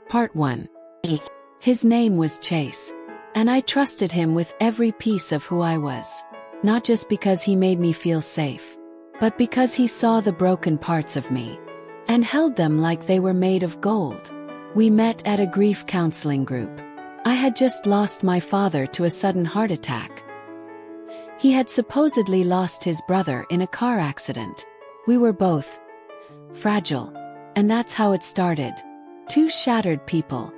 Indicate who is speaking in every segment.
Speaker 1: Part 1. His name was Chase, and I trusted him with every piece of who I was. Not just because he made me feel safe, but because he saw the broken parts of me and held them like they were made of gold. We met at a grief counseling group. I had just lost my father to a sudden heart attack. He had supposedly lost his brother in a car accident. We were both fragile, and that's how it started. Two shattered people,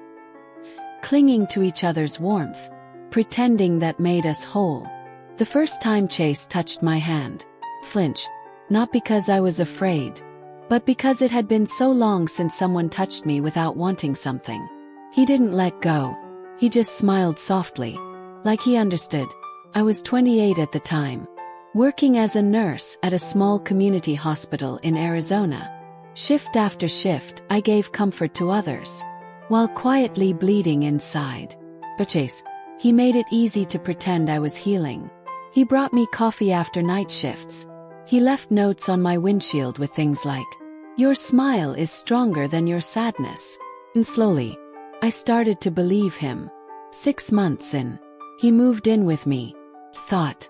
Speaker 1: clinging to each other's warmth, pretending that made us whole. The first time Chase touched my hand, flinched, not because I was afraid, but because it had been so long since someone touched me without wanting something. He didn't let go. He just smiled softly, like he understood. I was 28 at the time, working as a nurse at a small community hospital in Arizona. Shift after shift, I gave comfort to others, while quietly bleeding inside. But Chase, he made it easy to pretend I was healing. He brought me coffee after night shifts. He left notes on my windshield with things like, "Your smile is stronger than your sadness." And slowly, I started to believe him. 6 months in, he moved in with me. Thought,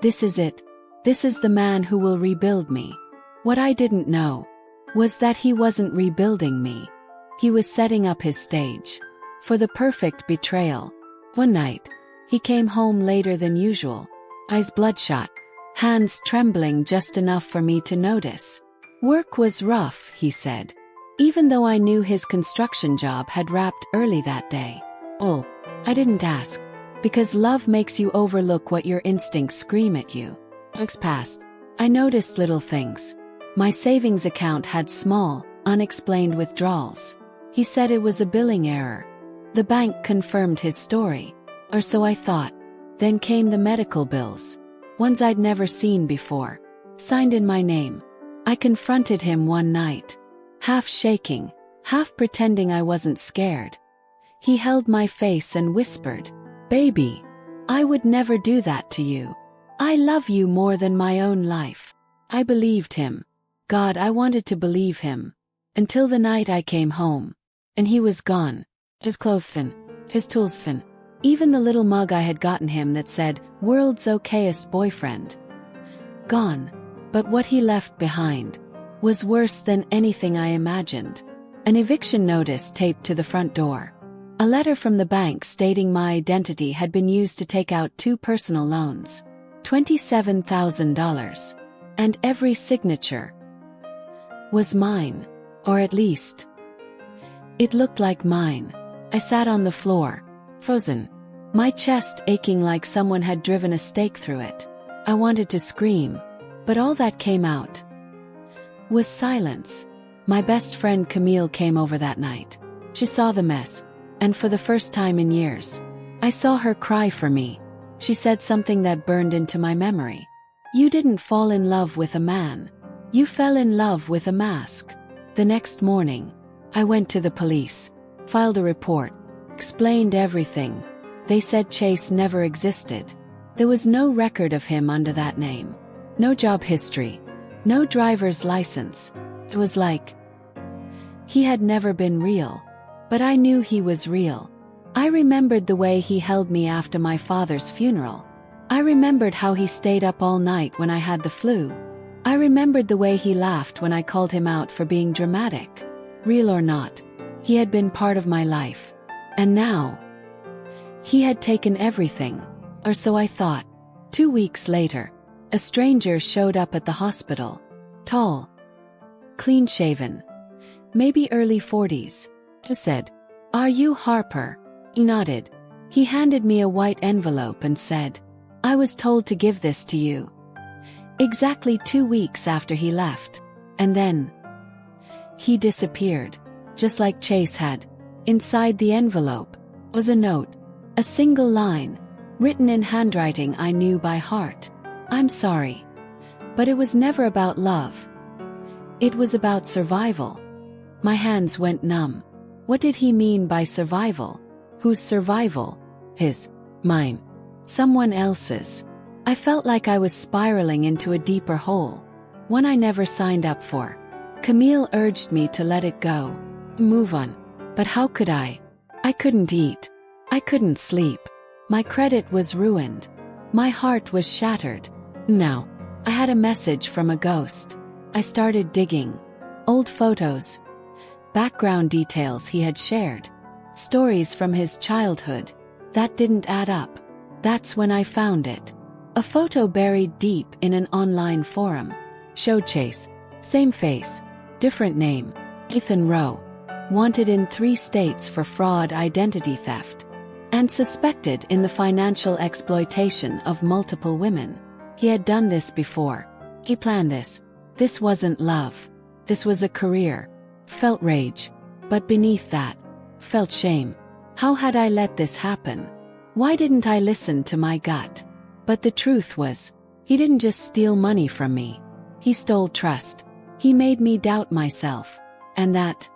Speaker 1: this is it. This is the man who will rebuild me. What I didn't know was that he wasn't rebuilding me. He was setting up his stage for the perfect betrayal. One night, he came home later than usual, eyes bloodshot, hands trembling just enough for me to notice. Work was rough, he said, even though I knew his construction job had wrapped early that day. Oh, I didn't ask, because love makes you overlook what your instincts scream at you. Weeks passed. I noticed little things. My savings account had small, unexplained withdrawals. He said it was a billing error. The bank confirmed his story, or so I thought. Then came the medical bills, ones I'd never seen before, signed in my name. I confronted him one night, half shaking, half pretending I wasn't scared. He held my face and whispered, "Baby, I would never do that to you. I love you more than my own life." I believed him. God, I wanted to believe him. Until the night I came home, and he was gone. His clothes fin, his tools fin, even the little mug I had gotten him that said, "World's okayest boyfriend." Gone. But what he left behind was worse than anything I imagined. An eviction notice taped to the front door. A letter from the bank stating my identity had been used to take out 2 personal loans. $27,000. And every signature was mine. Or at least, it looked like mine. I sat on the floor, frozen, my chest aching like someone had driven a stake through it. I wanted to scream, but all that came out was silence. My best friend Camille came over that night. She saw the mess, and for the first time in years, I saw her cry for me. She said something that burned into my memory. "You didn't fall in love with a man. You fell in love with a mask." The next morning, I went to the police, filed a report, explained everything. They said Chase never existed. There was no record of him under that name. No job history. No driver's license. It was like he had never been real. But I knew he was real. I remembered the way he held me after my father's funeral. I remembered how he stayed up all night when I had the flu. I remembered the way he laughed when I called him out for being dramatic. Real or not, he had been part of my life. And now, he had taken everything. Or so I thought. 2 weeks later, a stranger showed up at the hospital. Tall, clean-shaven, maybe early 40s. He said, "Are you Harper?" He nodded. He handed me a white envelope and said, "I was told to give this to you." Exactly 2 weeks after he left. And then he disappeared, just like Chase had. Inside the envelope was a note, a single line, written in handwriting I knew by heart. "I'm sorry, but it was never about love. It was about survival." My hands went numb. What did he mean by survival? Whose survival? His? Mine? Someone else's? I felt like I was spiraling into a deeper hole, one I never signed up for. Camille urged me to let it go. move on. But how could I? I couldn't eat. I couldn't sleep. My credit was ruined. My heart was shattered. Now, I had a message from a ghost. I started digging. Old photos. Background details he had shared. Stories from his childhood. That didn't add up. That's when I found it. A photo buried deep in an online forum. Showed Chase. Same face. Different name. Ethan Rowe. Wanted in 3 states for fraud, identity theft. And suspected in the financial exploitation of multiple women. He had done this before. He planned this. This wasn't love. This was a career. Felt rage. But beneath that, felt shame. How had I let this happen? Why didn't I listen to my gut? But the truth was, he didn't just steal money from me. He stole trust. He made me doubt myself. And that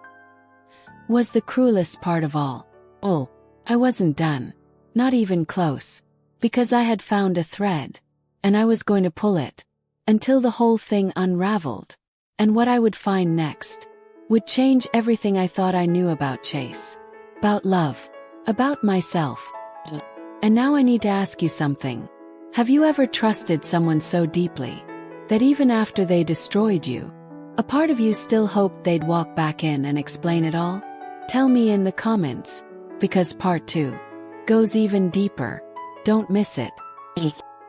Speaker 1: was the cruelest part of all. Oh, I wasn't done. Not even close. Because I had found a thread. And I was going to pull it. Until the whole thing unraveled. And what I would find next would change everything I thought I knew about Chase. About love. About myself. And now I need to ask you something. Have you ever trusted someone so deeply that even after they destroyed you, a part of you still hoped they'd walk back in and explain it all? Tell me in the comments, because part 2 goes even deeper. Don't miss it.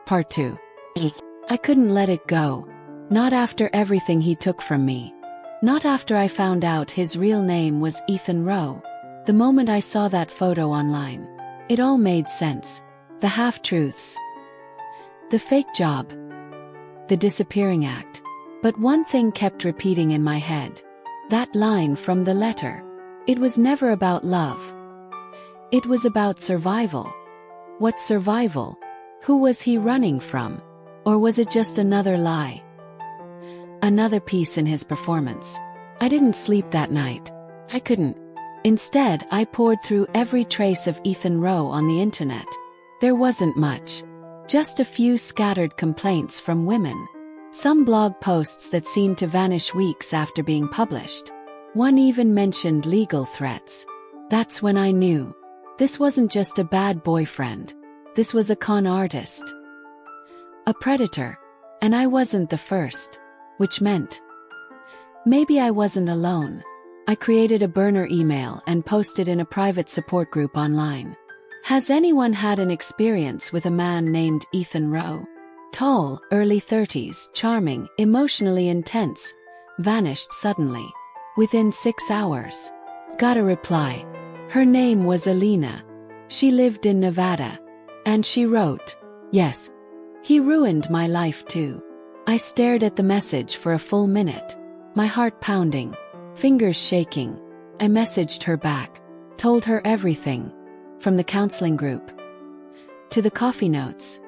Speaker 1: Part 2. I couldn't let it go. Not after everything he took from me. Not after I found out his real name was Ethan Rowe. The moment I saw that photo online, it all made sense. The half-truths. The fake job. The disappearing act. But one thing kept repeating in my head. That line from the letter. It was never about love. It was about survival. What survival? Who was he running from? Or was it just another lie? Another piece in his performance. I didn't sleep that night. I couldn't. Instead, I poured through every trace of Ethan Rowe on the internet. There wasn't much. Just a few scattered complaints from women. Some blog posts that seemed to vanish weeks after being published. One even mentioned legal threats. That's when I knew. This wasn't just a bad boyfriend. This was a con artist. A predator. And I wasn't the first. Which meant maybe I wasn't alone. I created a burner email and posted in a private support group online. Has anyone had an experience with a man named Ethan Rowe? Tall, early 30s, charming, emotionally intense. Vanished suddenly. Within 6 hours. Got a reply. Her name was Alina. She lived in Nevada. And she wrote, "Yes. He ruined my life too." I stared at the message for a full minute. My heart pounding. Fingers shaking. I messaged her back. Told her everything. From the counseling group. To the coffee notes.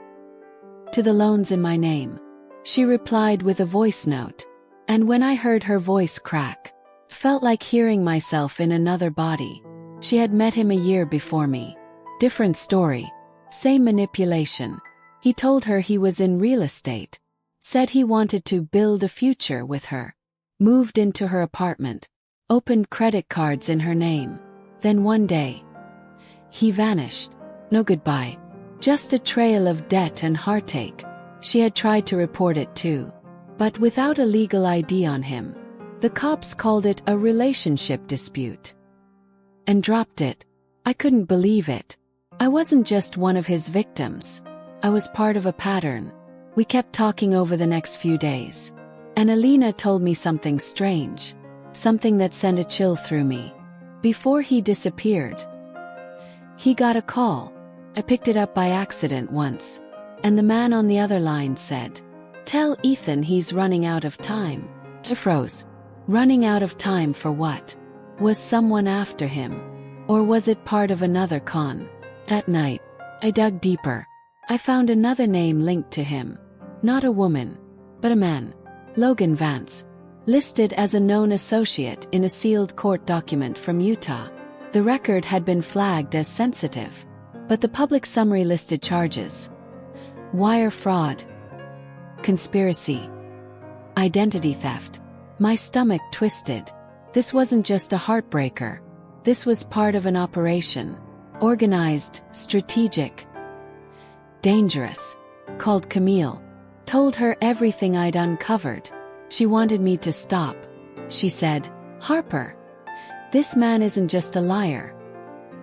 Speaker 1: To the loans in my name. She replied with a voice note. And when I heard her voice crack, felt like hearing myself in another body. She had met him a year before me. Different story. Same manipulation. He told her he was in real estate. Said he wanted to build a future with her. Moved into her apartment. Opened credit cards in her name. Then one day, he vanished. No goodbye. Just a trail of debt and heartache. She had tried to report it too. But without a legal ID on him. The cops called it a relationship dispute. And dropped it. I couldn't believe it. I wasn't just one of his victims. I was part of a pattern. We kept talking over the next few days. And Alina told me something strange. Something that sent a chill through me. Before he disappeared, he got a call. I picked it up by accident once. And the man on the other line said, "Tell Ethan he's running out of time." I froze. Running out of time for what? Was someone after him? Or was it part of another con? That night, I dug deeper. I found another name linked to him. Not a woman, but a man. Logan Vance. Listed as a known associate in a sealed court document from Utah. The record had been flagged as sensitive. But the public summary listed charges. Wire fraud. Conspiracy. Identity theft. My stomach twisted. This wasn't just a heartbreaker. This was part of an operation. Organized, strategic, dangerous. Called Camille. Told her everything I'd uncovered. She wanted me to stop. She said, "Harper, this man isn't just a liar.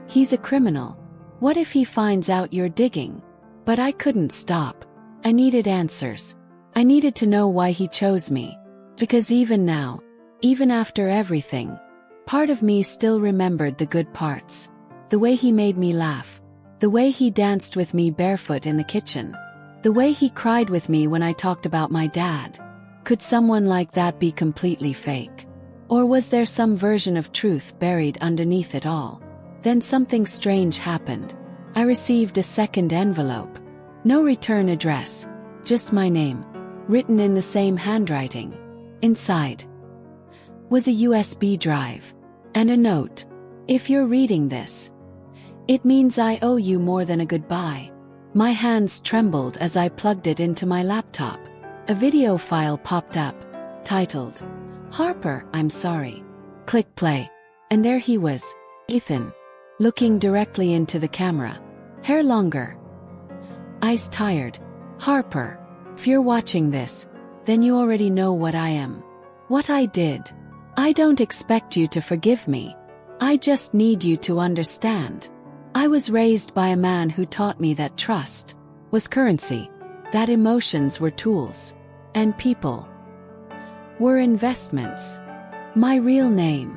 Speaker 1: He's a criminal. What if he finds out you're digging?" But I couldn't stop. I needed answers. I needed to know why he chose me. Because even now, even after everything, part of me still remembered the good parts. The way he made me laugh. The way he danced with me barefoot in the kitchen. The way he cried with me when I talked about my dad. Could someone like that be completely fake? Or was there some version of truth buried underneath it all? Then something strange happened. I received a second envelope. No return address. Just my name. Written in the same handwriting. Inside was a USB drive. And a note. "If you're reading this, it means I owe you more than a goodbye." My hands trembled as I plugged it into my laptop. A video file popped up, titled, "Harper, I'm sorry." Click play. And there he was, Ethan, looking directly into the camera. Hair longer. Eyes tired. "Harper, if you're watching this, then you already know what I am. What I did. I don't expect you to forgive me. I just need you to understand. I was raised by a man who taught me that trust was currency, that emotions were tools, and people were investments. My real name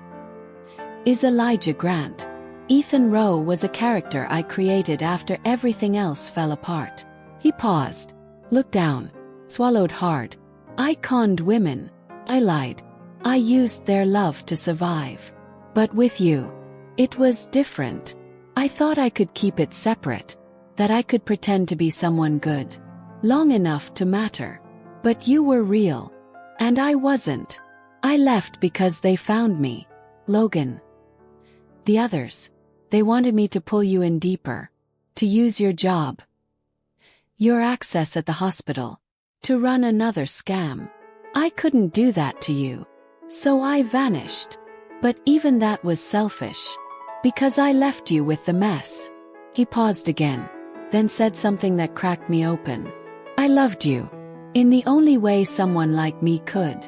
Speaker 1: is Elijah Grant. Ethan Rowe was a character I created after everything else fell apart." He paused, looked down, swallowed hard. "I conned women. I lied. I used their love to survive. But with you, it was different. I thought I could keep it separate, that I could pretend to be someone good, long enough to matter. But you were real. And I wasn't. I left because they found me. Logan. The others. They wanted me to pull you in deeper. To use your job. Your access at the hospital. To run another scam. I couldn't do that to you. So I vanished. But even that was selfish. Because I left you with the mess." He paused again, then said something that cracked me open. "I loved you. In the only way someone like me could."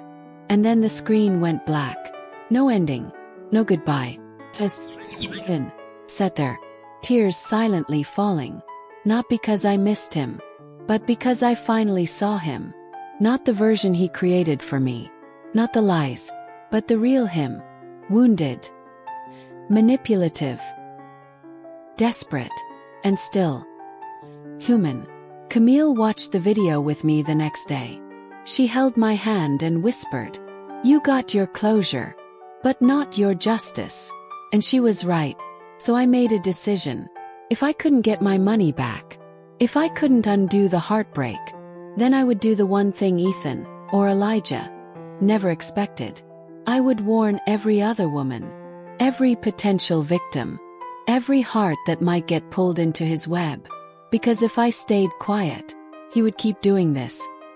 Speaker 1: And then the screen went black. No ending. No goodbye. Just Ethan sat there, tears silently falling. Not because I missed him, but because I finally saw him. Not the version he created for me. Not the lies, but the real him. Wounded. Manipulative. Desperate. And still human. Camille watched the video with me the next day. She held my hand and whispered, "You got your closure, but not your justice." And she was right. So I made a decision. If I couldn't get my money back, if I couldn't undo the heartbreak, then I would do the one thing Ethan, or Elijah, never expected. I would warn every other woman. Every potential victim. Every heart that might get pulled into his web. Because if I stayed quiet, he would keep doing this.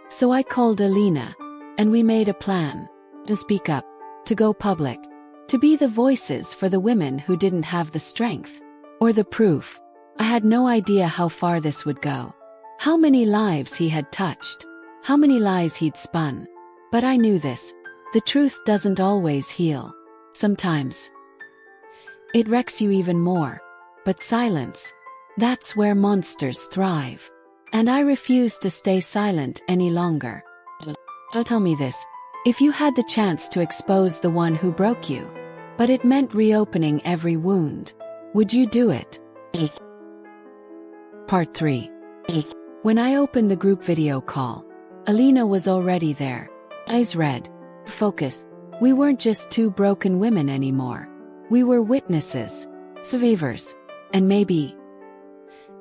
Speaker 1: So I called Alina. And we made a plan. To speak up. To go public. To be the voices for the women who didn't have the strength. Or the proof. I had no idea how far this would go. How many lives he had touched. How many lies he'd spun. But I knew this. The truth doesn't always heal. Sometimes it wrecks you even more. But silence. That's where monsters thrive. And I refuse to stay silent any longer. Now tell me this. If you had the chance to expose the one who broke you, but it meant reopening every wound, would you do it? Part 3. When I opened the group video call, Alina was already there. Eyes red. Focused. We weren't just two broken women anymore. We were witnesses, survivors, and maybe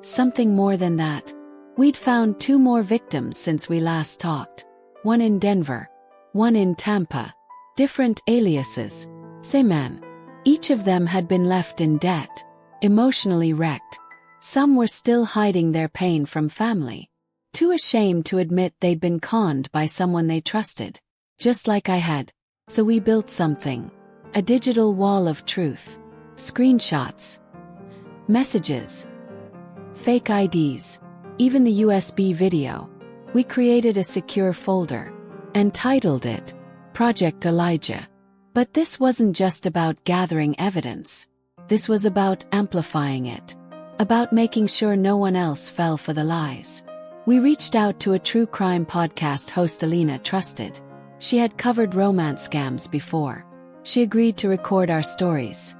Speaker 1: something more than that. We'd found 2 more victims since we last talked. One in Denver, one in Tampa. Different aliases. Same man. Each of them had been left in debt, emotionally wrecked. Some were still hiding their pain from family, too ashamed to admit they'd been conned by someone they trusted. Just like I had. So we built something. A digital wall of truth. Screenshots. Messages. Fake IDs. Even the USB video. We created a secure folder and titled it Project Elijah. But this wasn't just about gathering evidence. This was about amplifying it. About making sure no one else fell for the lies. We reached out to a true crime podcast host Alina trusted. She had covered romance scams before. She agreed to record our stories.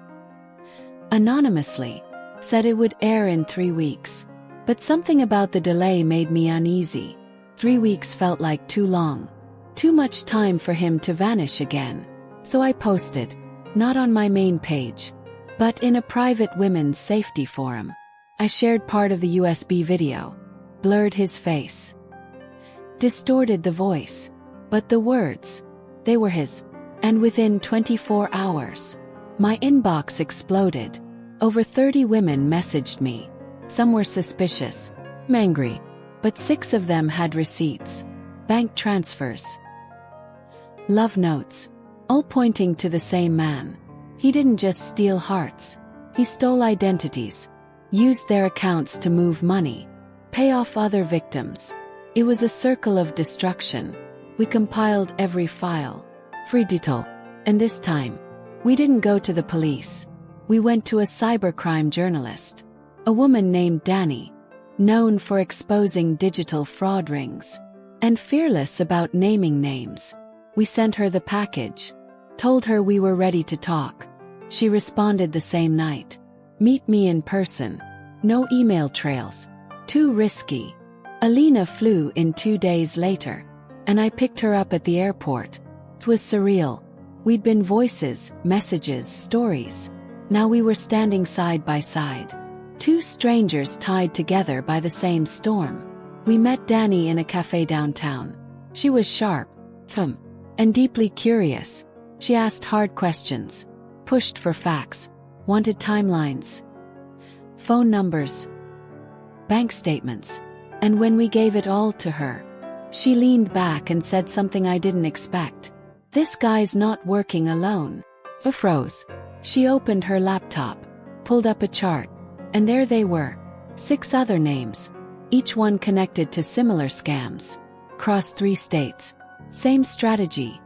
Speaker 1: Anonymously. Said it would air in 3 weeks. But something about the delay made me uneasy. 3 weeks felt like too long. Too much time for him to vanish again. So I posted, not on my main page, but in a private women's safety forum. I shared part of the USB video, blurred his face, distorted the voice, but the words, they were his. And within 24 hours, my inbox exploded. Over 30 women messaged me. Some were suspicious, angry, but 6 of them had receipts, bank transfers, love notes, all pointing to the same man. He didn't just steal hearts. He stole identities, used their accounts to move money, pay off other victims. It was a circle of destruction. We compiled every file, free detail, and this time, we didn't go to the police. We went to a cybercrime journalist, a woman named Dani, known for exposing digital fraud rings, and fearless about naming names. We sent her the package, told her we were ready to talk. She responded the same night. Meet me in person. No email trails. Too risky. Alina flew in 2 days later, and I picked her up at the airport. It was surreal. We'd been voices, messages, stories. Now we were standing side by side. 2 strangers tied together by the same storm. We met Dani in a cafe downtown. She was sharp, and deeply curious. She asked hard questions, pushed for facts, wanted timelines, phone numbers, bank statements. And when we gave it all to her, she leaned back and said something I didn't expect. This guy's not working alone. I froze. She opened her laptop, pulled up a chart, and there they were. 6 other names, each one connected to similar scams. Across 3 states. Same strategy.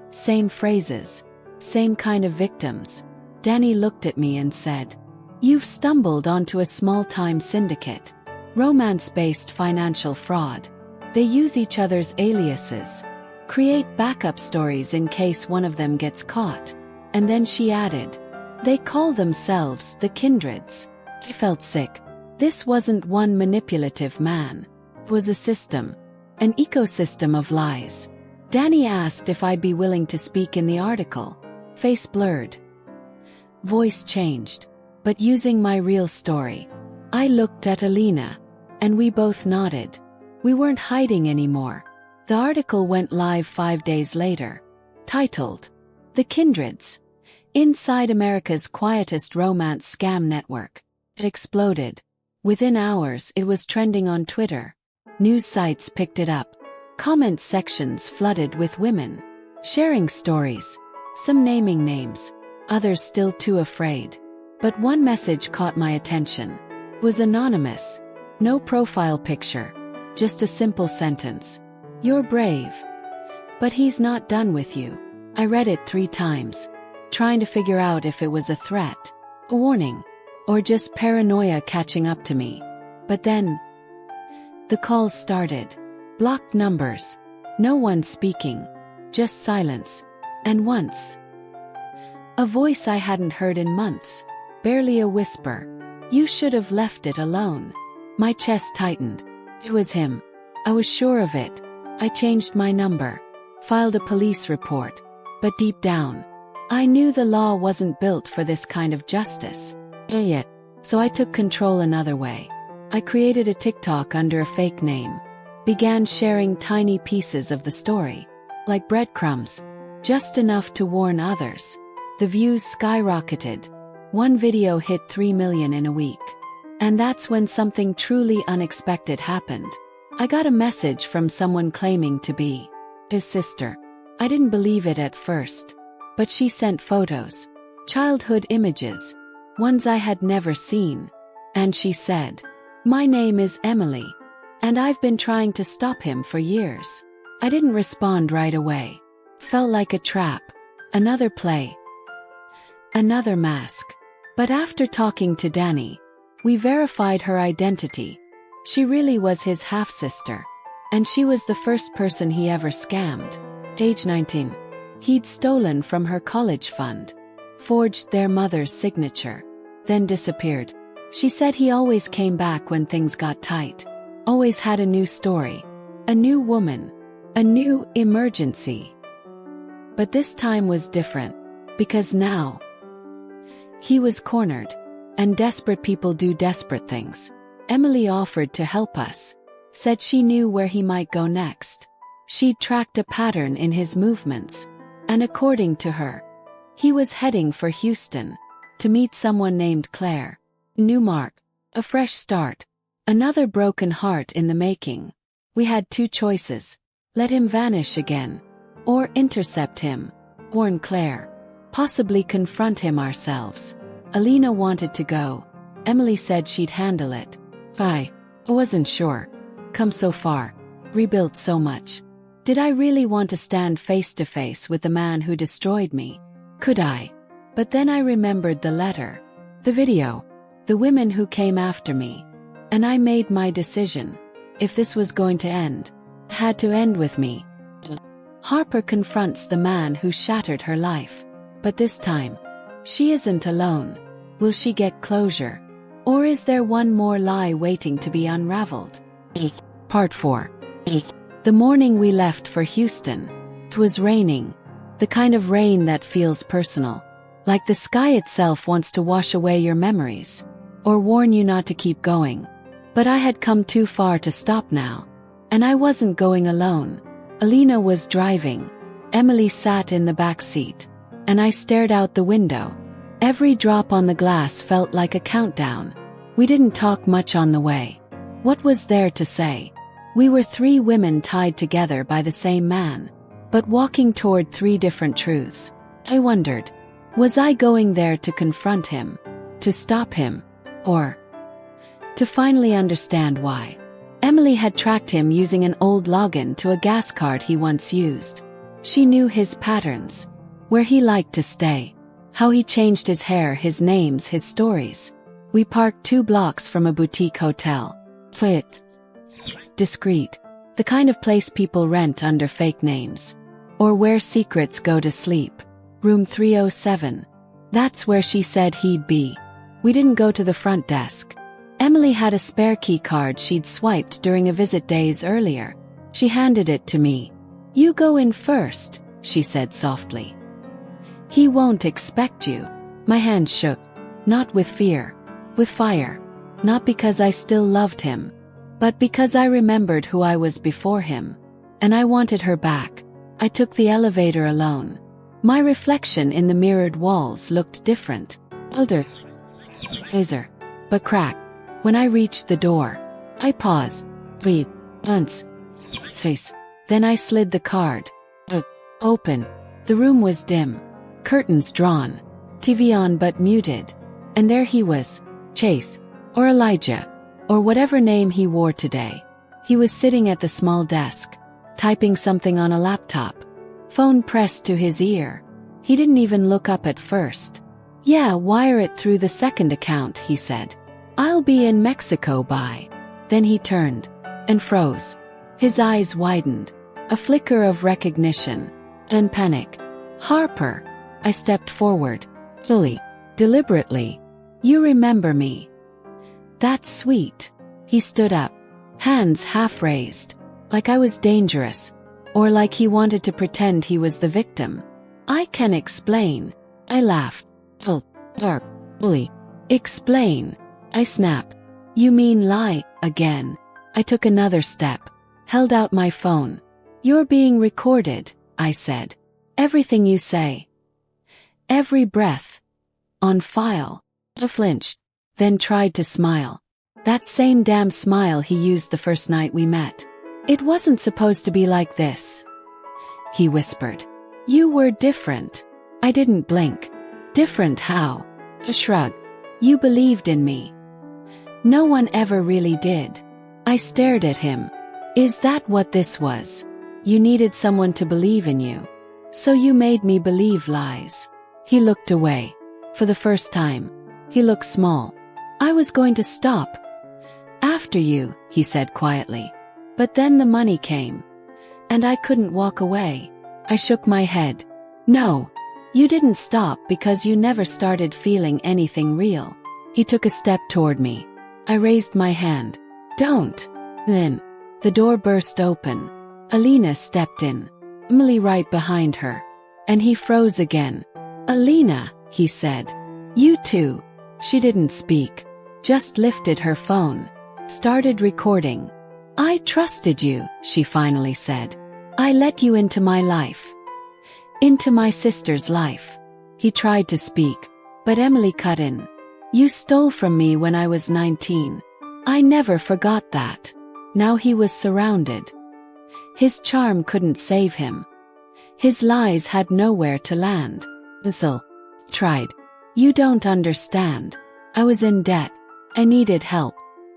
Speaker 1: Same phrases. Same kind of victims. Dani looked at me and said, "You've stumbled onto a small-time syndicate. Romance-based financial fraud. They use each other's aliases. Create backup stories in case one of them gets caught." And then she added, "They call themselves the Kindreds." I felt sick. This wasn't one manipulative man. It was a system. An ecosystem of lies. Dani asked if I'd be willing to speak in the article. Face blurred. Voice changed. But using my real story. I looked at Alina, and we both nodded. We weren't hiding anymore. The article went live 5 days later. Titled, "The Kindreds. Inside America's Quietest Romance Scam Network." It exploded. Within hours it was trending on Twitter. News sites picked it up. Comment sections flooded with women, sharing stories. Some naming names, others still too afraid. But one message caught my attention. It was anonymous. No profile picture. Just a simple sentence. "You're brave. But he's not done with you." I read it 3 times, trying to figure out if it was a threat, a warning, or just paranoia catching up to me. But then, the calls started. Blocked numbers. No one speaking. Just silence. And once, a voice I hadn't heard in months. Barely a whisper. "You should have left it alone." My chest tightened. It was him. I was sure of it. I changed my number. Filed a police report. But deep down, I knew the law wasn't built for this kind of justice. Yet, so I took control another way. I created a TikTok under a fake name. Began sharing tiny pieces of the story. Like breadcrumbs. Just enough to warn others. The views skyrocketed. One video hit 3 million in a week. And that's when something truly unexpected happened. I got a message from someone claiming to be his sister. I didn't believe it at first. But she sent photos. Childhood images. Ones I had never seen. And she said, "My name is Emily. And I've been trying to stop him for years." I didn't respond right away. Felt like a trap. Another play. Another mask. But after talking to Danny, we verified her identity. She really was his half-sister. And she was the first person he ever scammed. Age 19. He'd stolen from her college fund. Forged their mother's signature. Then disappeared. She said he always came back when things got tight. Always had a new story. A new woman. A new emergency. But this time was different. Because now, he was cornered. And desperate people do desperate things. Emily offered to help us. Said she knew where he might go next. She'd tracked a pattern in his movements. And according to her, he was heading for Houston. To meet someone named Claire. New mark. A fresh start. Another broken heart in the making. We had two choices. Let him vanish again. Or intercept him. Warn Claire. Possibly confront him ourselves. Alina wanted to go. Emily said she'd handle it. I wasn't sure. Come so far. Rebuilt so much. Did I really want to stand face to face with the man who destroyed me? Could I? But then I remembered the letter. The video. The women who came after me. And I made my decision. If this was going to end, had to end with me. Harper confronts the man who shattered her life. But this time, she isn't alone. Will she get closure? Or is there one more lie waiting to be unraveled? Part 4. The morning we left for Houston. It was raining. The kind of rain that feels personal. Like the sky itself wants to wash away your memories. Or warn you not to keep going. But I had come too far to stop now. And I wasn't going alone. Alina was driving. Emily sat in the back seat. And I stared out the window. Every drop on the glass felt like a countdown. We didn't talk much on the way. What was there to say? We were three women tied together by the same man. But walking toward three different truths. I wondered. Was I going there to confront him? To stop him? Or to finally understand why? Emily had tracked him using an old login to a gas card he once used. She knew his patterns. Where he liked to stay. How he changed his hair, his names, his stories. We parked 2 blocks from a boutique hotel. Fit. Discreet. The kind of place people rent under fake names. Or where secrets go to sleep. Room 307. That's where she said he'd be. We didn't go to the front desk. Emily had a spare key card she'd swiped during a visit days earlier. She handed it to me. "You go in first," she said softly. "He won't expect you." My hand shook. Not with fear. With fire. Not because I still loved him. But because I remembered who I was before him. And I wanted her back. I took the elevator alone. My reflection in the mirrored walls looked different. Older. Laser. But cracked. When I reached the door, I paused. Breathe. Once. Face. Then I slid the card. Open. The room was dim. Curtains drawn. TV on but muted. And there he was. Chase. Or Elijah. Or whatever name he wore today. He was sitting at the small desk. Typing something on a laptop. Phone pressed to his ear. He didn't even look up at first. "Yeah, wire it through the second account," he said. "I'll be in Mexico by." Then he turned. And froze. His eyes widened. A flicker of recognition. And panic. "Harper." I stepped forward. Fully. Deliberately. "You remember me." "That's sweet." He stood up. Hands half raised. Like I was dangerous. Or like he wanted to pretend he was the victim. "I can explain." I laughed. Bully. "Explain." I snapped. "You mean lie, again." I took another step. Held out my phone. "You're being recorded," I said. "Everything you say. Every breath. On file." I flinched. Then tried to smile. That same damn smile he used the first night we met. "It wasn't supposed to be like this," he whispered. "You were different." I didn't blink. Different how? A shrug. You believed in me. No one ever really did. I stared at him. Is that what this was? You needed someone to believe in you. So you made me believe lies. He looked away. For the first time. He looked small. I was going to stop. After you, he said quietly. But then the money came. And I couldn't walk away. I shook my head. No. You didn't stop because you never started feeling anything real. He took a step toward me. I raised my hand. Don't. Then. The door burst open. Alina stepped in. Emily right behind her. And he froze again. Alina, he said. You too. She didn't speak. Just lifted her phone. Started recording. I trusted you, she finally said. I let you into my life. Into my sister's life. He tried to speak. But Emily cut in. You stole from me when I was 19. I never forgot that. Now he was surrounded. His charm couldn't save him. His lies had nowhere to land. Usul tried. You don't understand. I was in debt. I needed help.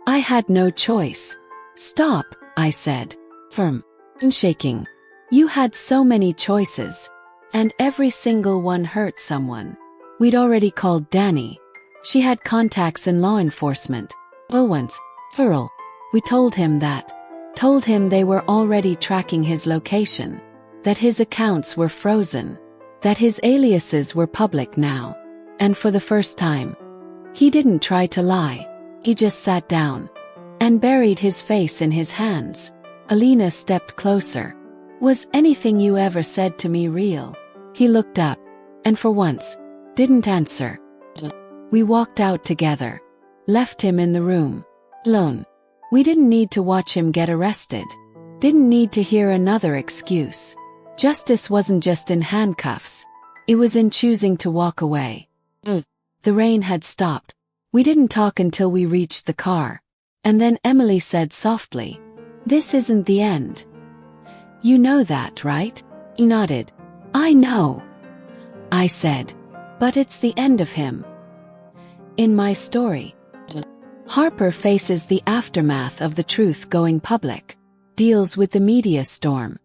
Speaker 1: I had no choice. Stop, I said. Firm. And shaking. You had so many choices. And every single one hurt someone. We'd already called Danny. She had contacts in law enforcement. Once. Earl. We told him that. Told him they were already tracking his location. That his accounts were frozen. That his aliases were public now. And for the first time. He didn't try to lie. He just sat down. And buried his face in his hands. Alina stepped closer. Was anything you ever said to me real? He looked up. And for once. Didn't answer. We walked out together. Left him in the room. Alone. We didn't need to watch him get arrested. Didn't need to hear another excuse. Justice wasn't just in handcuffs. It was in choosing to walk away. The rain had stopped. We didn't talk until we reached the car. And then Emily said softly, "This isn't the end. You know that, right?" He nodded. "I know," I said. "But it's the end of him. In my story." Harper faces the aftermath of the truth going public, deals with the media storm,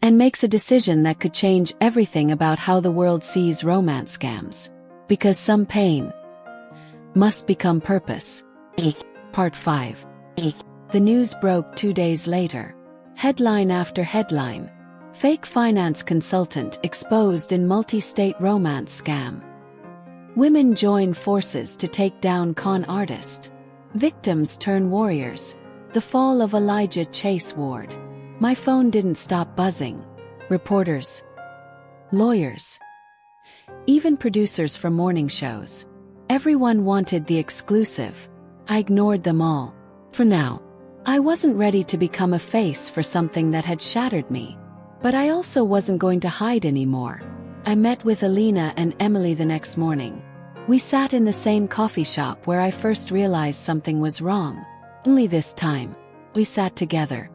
Speaker 1: and makes a decision that could change everything about how the world sees romance scams. Because some pain must become purpose. Part 5. The news broke 2 days later. Headline after headline. Fake finance consultant exposed in multi-state romance scam. Women join forces to take down con artist. Victims turn warriors. The fall of Elijah Chase Ward. My phone didn't stop buzzing. Reporters. Lawyers. Even producers from morning shows. Everyone wanted the exclusive. I ignored them all. For now. I wasn't ready to become a face for something that had shattered me. But I also wasn't going to hide anymore. I met with Alina and Emily the next morning. We sat in the same coffee shop where I first realized something was wrong. Only this time. We sat together.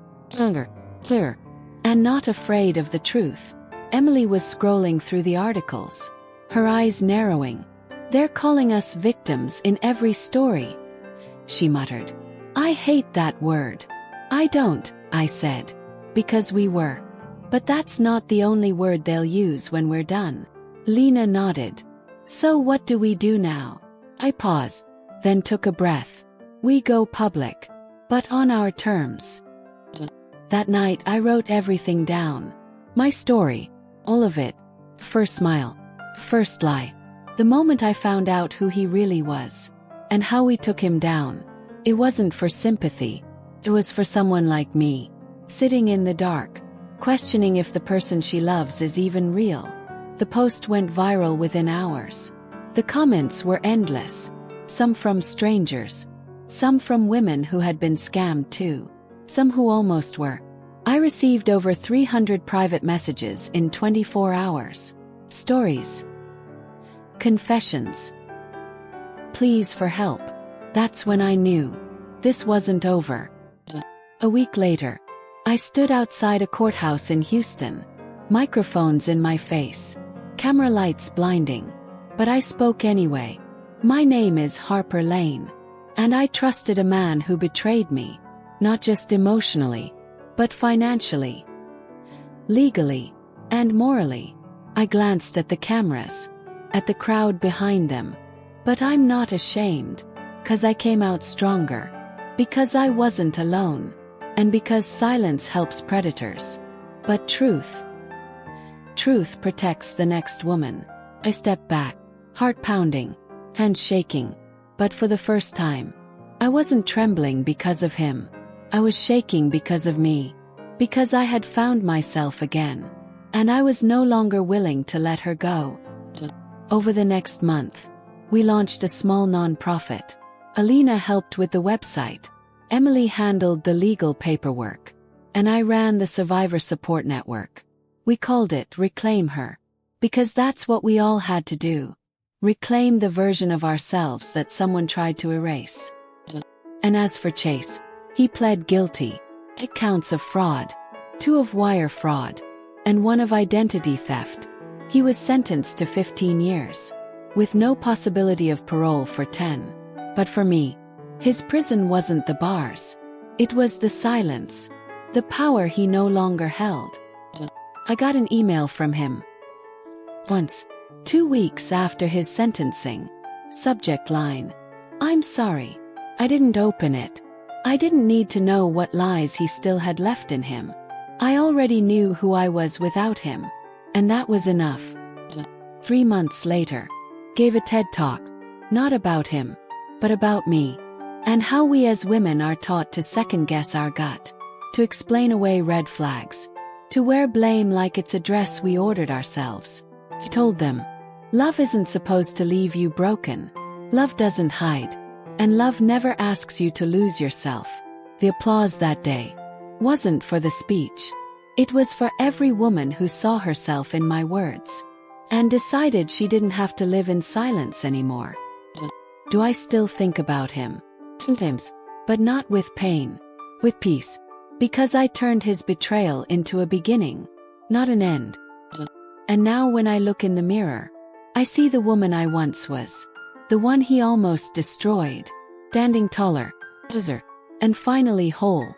Speaker 1: Clear. And not afraid of the truth. Emily was scrolling through the articles. Her eyes narrowing. "They're calling us victims in every story," she muttered. "I hate that word." "I don't," I said. "Because we were. But that's not the only word they'll use when we're done." Lena nodded. "So what do we do now?" I paused, then took a breath. "We go public. But on our terms." That night I wrote everything down. My story. All of it. First smile. First lie. The moment I found out who he really was. And how we took him down. It wasn't for sympathy. It was for someone like me. Sitting in the dark. Questioning if the person she loves is even real. The post went viral within hours. The comments were endless. Some from strangers. Some from women who had been scammed too. Some who almost were. I received over 300 private messages in 24 hours. Stories. Confessions. Pleas for help. That's when I knew. This wasn't over. A week later. I stood outside a courthouse in Houston. Microphones in my face. Camera lights blinding. But I spoke anyway. My name is Harper Lane. And I trusted a man who betrayed me. Not just emotionally, but financially, legally, and morally. I glanced at the cameras, at the crowd behind them. But I'm not ashamed, 'cause I came out stronger. Because I wasn't alone. And because silence helps predators. But truth protects the next woman. I stepped back, heart pounding, hands shaking. But for the first time, I wasn't trembling because of him. I was shaking because of me. Because I had found myself again. And I was no longer willing to let her go. Over the next month, we launched a small non-profit. Alina helped with the website. Emily handled the legal paperwork. And I ran the survivor support network. We called it Reclaim Her. Because that's what we all had to do. Reclaim the version of ourselves that someone tried to erase. And as for Chase, he pled guilty. 8 counts of fraud, 2 of wire fraud, and 1 of identity theft. He was sentenced to 15 years, with no possibility of parole for 10. But for me, his prison wasn't the bars. It was the silence, the power he no longer held. I got an email from him once, 2 weeks after his sentencing. Subject line: I'm sorry. I didn't open it. I didn't need to know what lies he still had left in him. I already knew who I was without him. And that was enough. 3 months later, gave a TED Talk, not about him, but about me, and how we as women are taught to second-guess our gut, to explain away red flags, to wear blame like it's a dress we ordered ourselves. I told them, love isn't supposed to leave you broken. Love doesn't hide. And love never asks you to lose yourself. The applause that day wasn't for the speech. It was for every woman who saw herself in my words and decided she didn't have to live in silence anymore. Do I still think about him? Sometimes, but not with pain, with peace, because I turned his betrayal into a beginning, not an end. And now when I look in the mirror, I see the woman I once was. The one he almost destroyed, standing taller, closer, and finally whole.